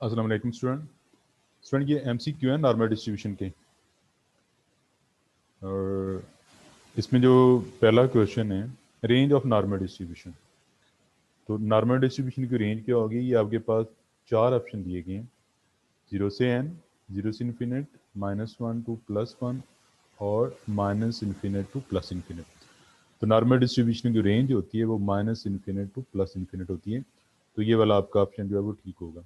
अस्सलाम वालेकुम स्टूडेंट ये MCQ है नॉर्मल डिस्ट्रीब्यूशन के। और इसमें जो पहला क्वेश्चन है रेंज ऑफ नॉर्मल डिस्ट्रीब्यूशन। तो नॉर्मल डिस्ट्रीब्यूशन की रेंज क्या होगी? ये आपके पास चार ऑप्शन दिए गए हैं, 0 से n, 0 से इन्फिनिट, -1 टू +1 और -इन्फिनिट टू +इन्फिनिट। तो नॉर्मल डिस्ट्रीब्यूशन की रेंज होती है वो -इन्फिनिट टू +इन्फिनिट होती है। तो ये वाला आपका ऑप्शन जो है वो ठीक होगा।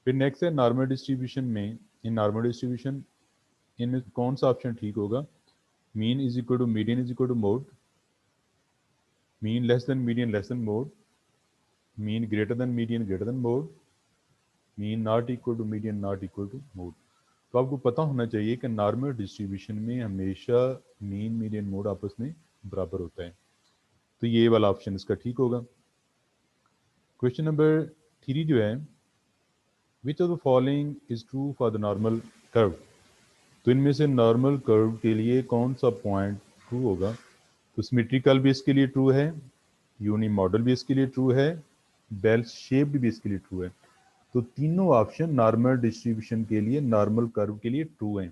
फिर नेक्स्ट है नॉर्मल डिस्ट्रीब्यूशन में, इन नॉर्मल डिस्ट्रीब्यूशन इनमें कौन सा ऑप्शन ठीक होगा? Mean is equal to median is equal to mode, mean less than median less than mode, mean greater than median greater than mode, mean not equal to median not equal to mode. तो आपको पता होना चाहिए कि normal distribution में हमेशा mean median mode आपस में बराबर होता है। तो ये वाला ऑप्शन इसका ठीक होगा। क्वेश्चन नंबर 3 जो है, which of the following is true for the normal curve. तो इनमें से नॉर्मल कर्व के लिए कौन सा पॉइंट ट्रू होगा? तो सिमेट्रिकल भी इसके लिए ट्रू है, यूनी मॉडल भी इसके लिए ट्रू है, बेल शेप्ड भी इसके लिए ट्रू है। तो तीनों ऑप्शन नॉर्मल डिस्ट्रीब्यूशन के लिए, नॉर्मल कर्व के लिए ट्रू हैं।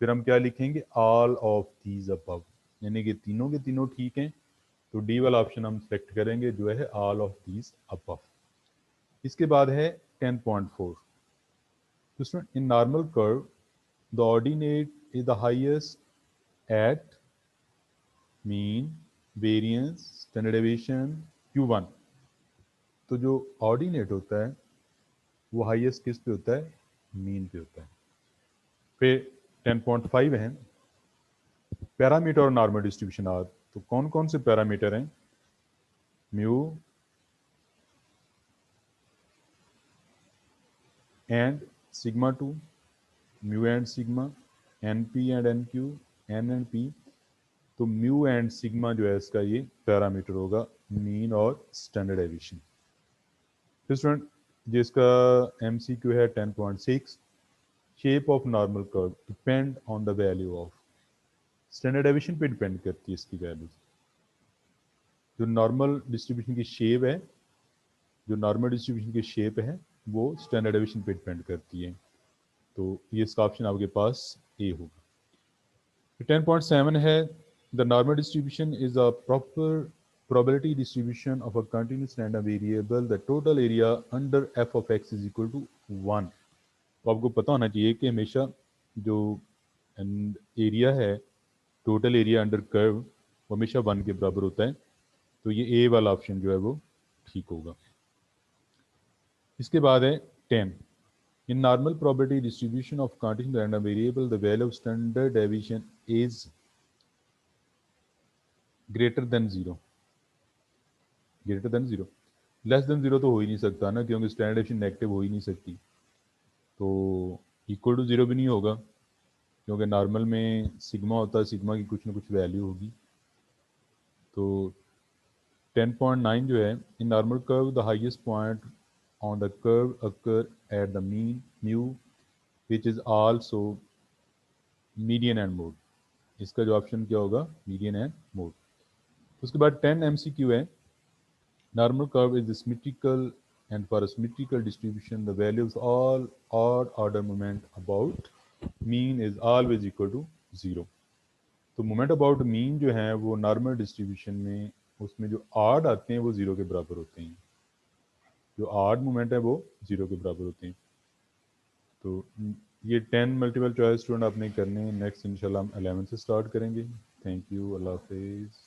फिर हम क्या लिखेंगे? ऑल ऑफ दीज अबव, यानी कि तीनों के तीनों ठीक हैं। तो डी वाला ऑप्शन हम सेलेक्ट करेंगे जो है ऑल ऑफ दीज अबव। इसके बाद है 10.4। तो in normal curve the ordinate is the highest at mean, variance, standard deviation, Q1। तो जो ऑर्डिनेट होता है वो हाईएस्ट किस पे होता है? मीन पे होता है। फिर 10.5 है पैरामीटर और नॉर्मल डिस्ट्रीब्यूशन आर। तो कौन कौन से पैरामीटर हैं? Mu and sigma 2, mu and sigma, NP and NQ, N and P। तो म्यू एंड सिग्मा जो है इसका ये पैरामीटर होगा, मीन और स्टैंडर्ड डेविएशन। फिर स्टूडेंट जिसका MCQ है 10.6, shape of normal curve depend on the value of. Standard deviation पे डिपेंड करती है इसकी वैल्यू। जो नॉर्मल डिस्ट्रीब्यूशन की शेप है, जो नॉर्मल डिस्ट्रीब्यूशन की शेप है वो स्टैंडर्ड डेविएशन पे डिपेंड करती है। तो ये इसका ऑप्शन आपके पास ए होगा। 10.7 है the normal distribution is a proper probability distribution of a continuous random variable, the total area under f of x is equal to 1। तो आपको पता होना चाहिए कि हमेशा जो एरिया है, टोटल एरिया अंडर कर्व, वो हमेशा 1 के बराबर होता है। तो ये ए वाला ऑप्शन जो है वो ठीक होगा। इसके बाद है 10, in normal probability distribution of continuous random variable the value of standard deviation is greater than 0। Greater than 0, less than 0 तो हो ही नहीं सकता ना, क्योंकि स्टैंडर्ड डेविएशन नेगेटिव हो ही नहीं सकती। तो इक्वल टू 0 भी नहीं होगा, क्योंकि नॉर्मल में सिग्मा होता है, सिग्मा की कुछ ना कुछ वैल्यू होगी। तो 10.9 जो है, in normal curve the highest point on the curve occur at the mean mu which is also median and mode. इसका जो ऑप्शन क्या होगा? Median and mode. उसके बाद 10 MCQ है, normal curve is symmetrical and for a symmetrical distribution the value of all odd order moment about mean is always equal to 0। तो moment about mean जो है वो नॉर्मल डिस्ट्रीब्यूशन में, उसमें जो आर्ड आते हैं वो 0 के बराबर होते हैं। जो आर्ड मोमेंट है वो 0 के बराबर होते हैं। तो ये 10 मल्टीपल चॉइस स्टूडेंट आपने करने हैं। नेक्स्ट इंशाल्लाह हम 11 से स्टार्ट करेंगे। थैंक यू, अल्लाह हाफिज़।